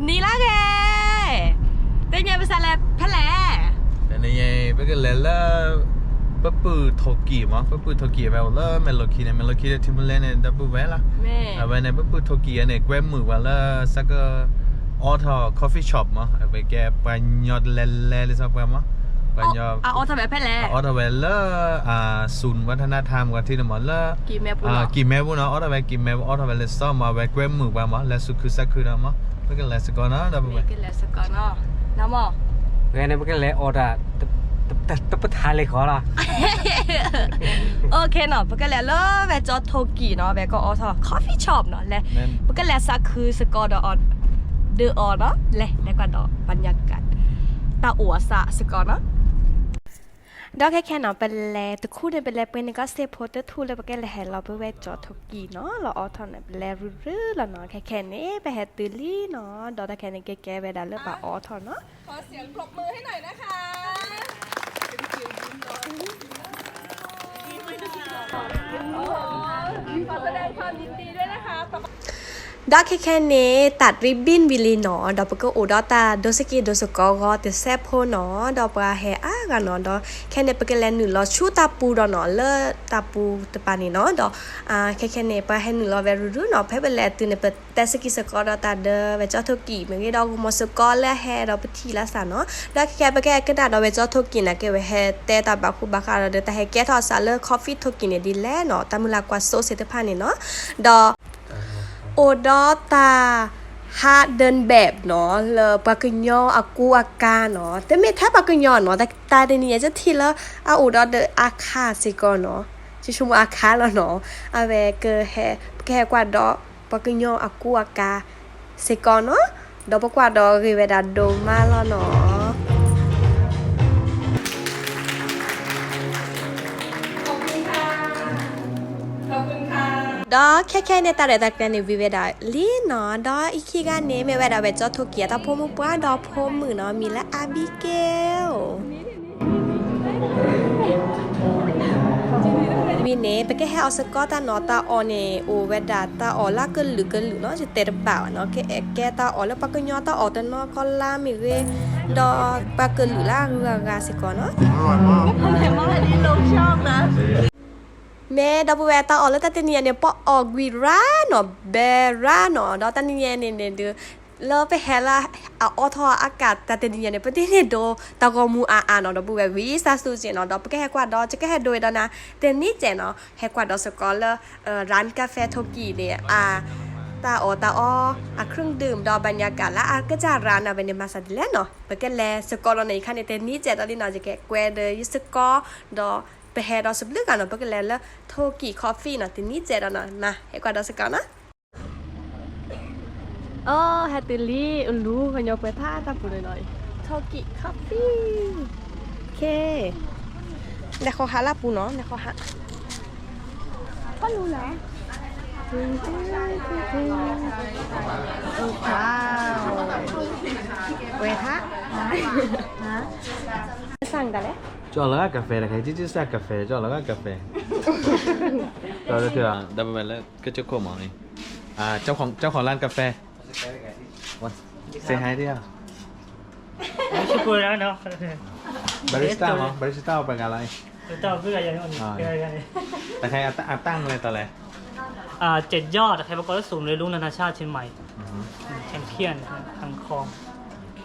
นี่ละแกแต่ยังภาษาอะไรพะแหล่แต่ในยัยเป็นกันเลยละปะปือทอกีมั้งปะปือทอกีแบบละเมโลคีเนี่ยเมโลคีเนี่ยที่มันเล่นเนี่ยดับเบิลเวล่ะแม่เอาไปในปะปือทอกีเนี่ยแกวมือว่าละสักออทอคอฟฟี่ช็อปมั้งเอาไปแกปัญญาเล่ๆเลยสักแบบมั้งปัญญาอ๋อทำแบบพะแหล่ออทอเวละศูนย์วัฒนธรรมกันที่นั่นมั้งละกี่แม่พูดกี่แม่พูดเนาะออทอเวกี่แม่ออทอเวเลสต์มาไปแกวมือว่ามั้งแล้วสุดคือสักคือนะมั้งเป็นกันเลยสักก่อนนะดับเบิลเวเป็นกันเลยสักก่อนเนาะน้ำหม้อเงี้ยเป็นกันเลยออดอะตับประทานเลยขอละโอเคเนาะเป็นกันเลยแบบจอโทกิเนาะแบบก็ออทอคอฟฟี่ช็อปเนาะและเป็นกันเลยสักคือสกอร์ดออนเดออเนาะแล้วก็ดอกบรรยากาศตาอัวสะสกอร์เนาะดอกแค่เนาะเป็นแลตะคู่เนี่ยเป็นแลเป็นก็เซโพเตอร์ทูเลยเป็นแค่แลเราไปแวะจอทกีเนาะเราออทอนเนี่ยเป็นแลรื้อๆแล้วเนาะแค่นี้ไปแฮตติลี่เนาะดอกแค่นี้แก่ๆไปดันเลือกปะออทอนเนาะขอเสียงปรบมือให้หน่อยนะคะขอแสดงความยินดีด้วยนะคะดอกแค่นี้ตัดริบบิ้นวิลีเนาะดอกก็อุดตาโดสกิโดสกอก็ติแซบโพเนาะดอกปลาแฮกันเนาะดอกแค่นี้เป็นแลหนึ่งเราชูตาปูดอกเนาะเลตาปูตะปานี่เนาะดอกแค่นี้ปลาแฮหนึ่งเราเวรุเนาะเพื่อเป็นแลตื่นเนี่ยเป็นแต่สกิสกอดอกตาเดอเวจอทกิเมื่อกี้ดอกมอสกอและแฮดอกไปทีละสานเนาะดอกแค่เป็นแค่กระดาษดอกเวจอทกินะแกเวแฮแต่ตาบักคุบักอะไรเดอแต่แฮแกทอสาเลอคอฟฟี่ทกิเนี่ยดีแล้วเนาะตามุลากว่าโซเซตพานี่เนาะดอกโอดอตาฮาเดินแบบเนาะเลปากญออากูอากาเนาะแต่ไม่แท้ปากญอเนาะแต่ตาเดนี่จะทีละโอดอเดอาคาสิก่อนเนาะจะชุมอาคาแล้วเนาะเวเกแฮแค่กว่าดอปากญออากูอากาสิก่อนเนาะดอปกว่าดอริเวดาโดมาแล้วเนาะดอแค่ในตาเรตากันในวิเวดาลีเนาะดออีกทีกันเนี่ยไม่เวดาเวจอโทเกียตาพมุปว่าดอพมือเนาะมีและอาบิเกลวินเน่ไปแค่ให้เอาสกอตาเนาะตาออเนโอเวดาตาออลาเกลือเนาะจะเตะเปล่าเนาะแกตาออแล้วปากญอตาออตเนาะก็ลามีเวดอปากลือลาเรือกาสิก่อนเนาะทำไมว่าอันนี้ลงชอบนะแม่ดับเบิลแวร์ตาออกแล้วตาเตเนียเนี่ยปอออกวีราเนาะเบราเนาะดอตาเนียเนี่ยเดือเลิกไปแฮล่าเอาออทออากาศตาเตเนียเนี่ยประเทศเนี่ยโดตากอมูอาเนาะดับเบิลแวร์วีซาซูเจเนาะดอไปแค่แฮกว่าดอจะแค่แฮโดยดอนะเตนี่เจเนาะแฮกว่าดอสกอเลร้านกาแฟโทกิเนี่ยตาเครื่องดื่มดอบรรยากาศและก็จะร้านเอาไปในมาซาดิเลเนาะไปกันแลสกอลในคันในเตนี่เจตอนนี้เนาะจะแกแกวเดยสกอดอไปแฮดอสบลึกกันเนาะไปกันแล้วโทกิคอฟฟี่เนาะทีนี้เจดเนาะมาให้กว่าดอสกันนะแฮตติลี่รู้กันยกไปท่าตาปูหน่อยโทกิคอฟฟี่โอเคแล้วเขาหาลาปูเนาะแล้วเขาหาก็รู้นะว้าวเวท่าสั่งกันเลยcho là cà phê là cái chứ sao cà phê cho là cà phê rồi thì đập về là cái chỗ cổ mỏ nàyเจ้าของร้านกาแฟเซฮายดิอ่ะชิคุยแล้วเนาะบาริสต้าเหรอบาริสต้าเป็นอะไรต่อเพื่ออย่างนี้แต่ใครตั้งเลยตอนแรก7 ยอดใครประกอบสูงเลยลุงนานาชาติเชียงใหม่แชมเปี้ยนทางคลองโอเค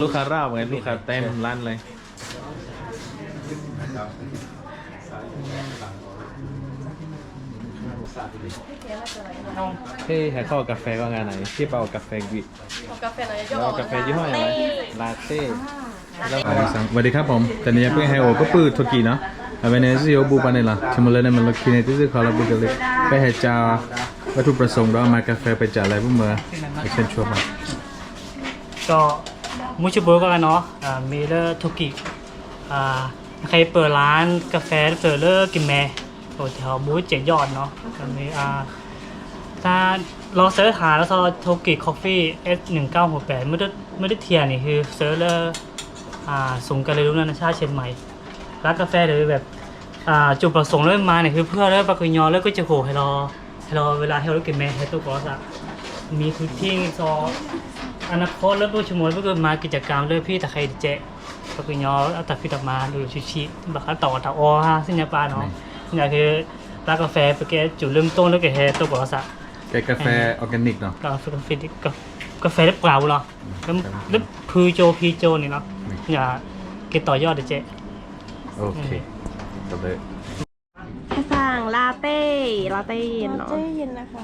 ลูกค้าราบไงลูกค้าเต็มร้านเลยเฮ้ยให้เข้ากาแฟก็งานไหนที่เป่ากาแฟกิกาแฟไหนเรากาแฟยี่ห้ออะไรลาเต้สวัสดีครับผมแต่เนี่ยเพื่อนไฮโอก็ปื้ดทุกี้เนาะเอาไปในที่โยบูปานนี่ล่ะชิมเลยเนี่ยมันลูกคิดในที่เขาเราบุกเลยไปให้จ่าวัตถุประสงค์เรามากาแฟไปจ่าอะไรพวกเมื่อไปเชิญชวนมาก็มูชิโบะกันเนาะมีเลอร์ทุกิใครเปิดร้านกาแฟเปิดเลอร์กินแม่แถวบูธ7 ยอดเนาะมีถ้าเราเสิร์ชหาแล้วซอโทกิคอฟฟี่ S1968ไม่ได้เทียนี่คือเสิร์ชเลอร์สูงกันเลยรู้นานาชาติเชียงใหม่ร้านกาแฟหรือแบบจุดประสงค์เริ่มมาเนี่ยคือเพื่อเริ่มปากญอเริ่มก็จะโหให้เราเวลาให้เรากินแม่ให้ตัวกอส มีทุกที่ซออนาคตแล้วผู้ชมวยก็มากิจกรรมเรื่องพี่ตะไคร้เจ๊ก็คือยอเอาแต่พี่ตะมาดูชิบักต่อตะออฮะสิญญาปาเนาะนี่คือร้านกาแฟไปแกจุดเริ่มต้นแล้วแกแฮตัวก่อนซะ แกกาแฟออร์แกนิกเนาะ กาแฟได้เปล่าเหรอแล้วพีโจนี่เนาะอย่าเก็บต่อยอดเด้เจ๊ โอเคจบเลย ให้สั่งลาเต้เย็นเนาะเย็นนะคะ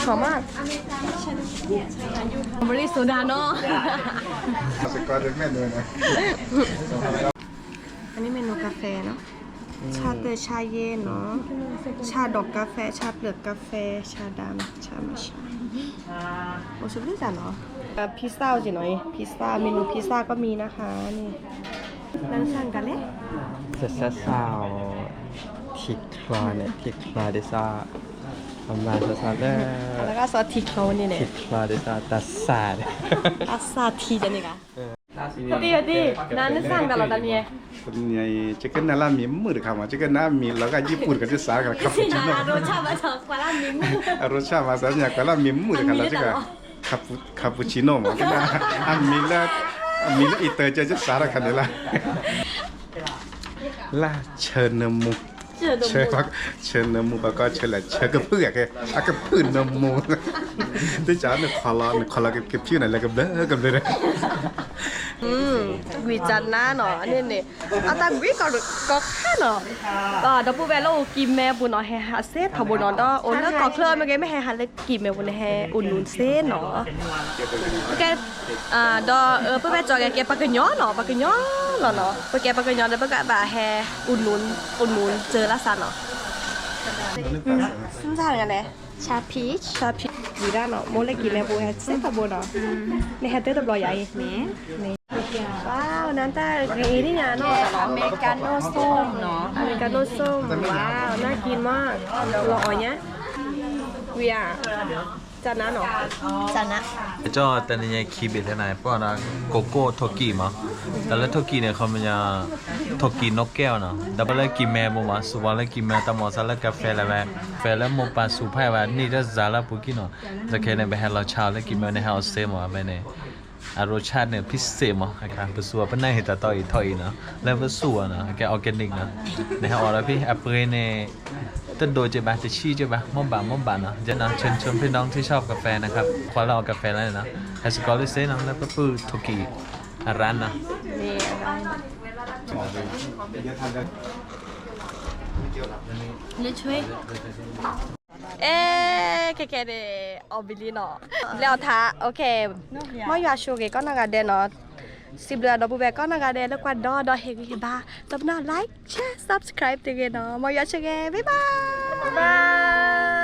หอมมากบริสุทธิ์ดาเนาะอันนี้เมนูกาแฟเนาะชาเตยชาเย็นเนาะชาดอกกาแฟชาเปลือกกาแฟชาดำชาไม่ชาโอ้สุดยอดเนาะพิซซ่าจีหน่อยพิซซ่าเมนูพิซซ่าก็มีนะคะนี่นั่งสั่งกันเลย จะสาวทิกคลาเนี่ยทิกคลาเดซ่าทำมาสาวได้ แล้วก็ซอสทิกเขานี่เนี่ย ทิกคลาเดซ่าตัสซาด อาซาทีจันนี่กะดีนั่นสั่งกันแล้วตอนนี้ นี่จะกินน้ำมีมือครับจะกินน้ำมีแล้วก็ญี่ปุ่นก็จะสากันครับจริงๆ รสชาติมาจากกวาลามิม รสชาติมาสัญญาก็แล้วมีมือครับแล้วจะก็คาปูชิโน่มาก็ได้มีแล้วอีเตอร์จะสากันเลยล่ะล่าเชิญนมูเชิญนมูแล้วก็เชิญอะไรเชิญกับเพื่อนแกอ่ะกับเพื่อนนมูที่จ้าเนี่ยคอลากับชื่อไหนแล้วกับเด้อกับเลย วิจันนะเนาะนี่อาตาวิก็แค่เนาะดับเบิลเวลโลกิมแม่บุญเนาะแฮฮัเซ่ทำบุญเนาะโอนแล้วก็เคลื่อนเมื่อกี้ไม่แฮฮัเลยกิมแม่บุญแฮอุ่นนุ่นเซ่เนาะแกดอเพื่อแม่จอยแกปากกย้อเนาะปากกย้อเนาะปากแกปากกย้อแล้วปากกแบบแฮอุ่นนุ่นเจอละสันเนาะซึ่งจะทำกันเลยชาพีชวีด้าเนาะโมเลกิแม่บุญแฮเซ่ทำบุญเนาะในแฮเตอร์ตัวใหญ่เนี่ยว้าวนั่นแต่เรนี่นะเนาะอเมริกาโน่ส้มเนาะอเมริกาโน่ส้มว้าวน่ากินมากรอเนี้ยเวียจานะเนาะจานะ cho tên này khi bị thế này bao là coco toki màแต่ละ toki เนี่ยเขามันจะ toki นกแก้วเนาะแต่ว่ากินแม่บ่มาสุวรรณกินแม่ตามอสารกาแฟแล้วแบบแฟแล้วมปาสุไพ่ว่านี่จะซาลาปุกิเนาะจะแค่ในไปให้เราชาวแล้วกินแม่ในเฮาเซมอ่ะแม่เนี่ยรสชาติเนี่ยพิเศษมั้งครับเป็นส่วนเป็นในเหตุต่ออีกถอยเนาะแล้วเป็นส่วนนะแกออร์แกนิกนะในเฮาแล้วพี่แอปเปิลเนี่ยต้นโดยจะแบบจะชี้จะแบบม่อมบานเนาะจะนะเชิญชวนพี่น้องที่ชอบกาแฟนะครับคว้าเรากาแฟแล้วนะไฮสกอร์ลิเซ่นะแล้วก็ปื้โทกิร้านนะ นี่เนี่ยช่วยแค่เดออบิลีเนาะแล้วท้าโอเคมอยาชูเกก็นากาเดเนาะสิบเดือนดับเบิลแบกก็นากาเดแล้วกว่าดอเฮกบ้าตบหน้าไลค์แชร์ subscribe ตัวเนาะมอยาชูเกบ๊ายบาย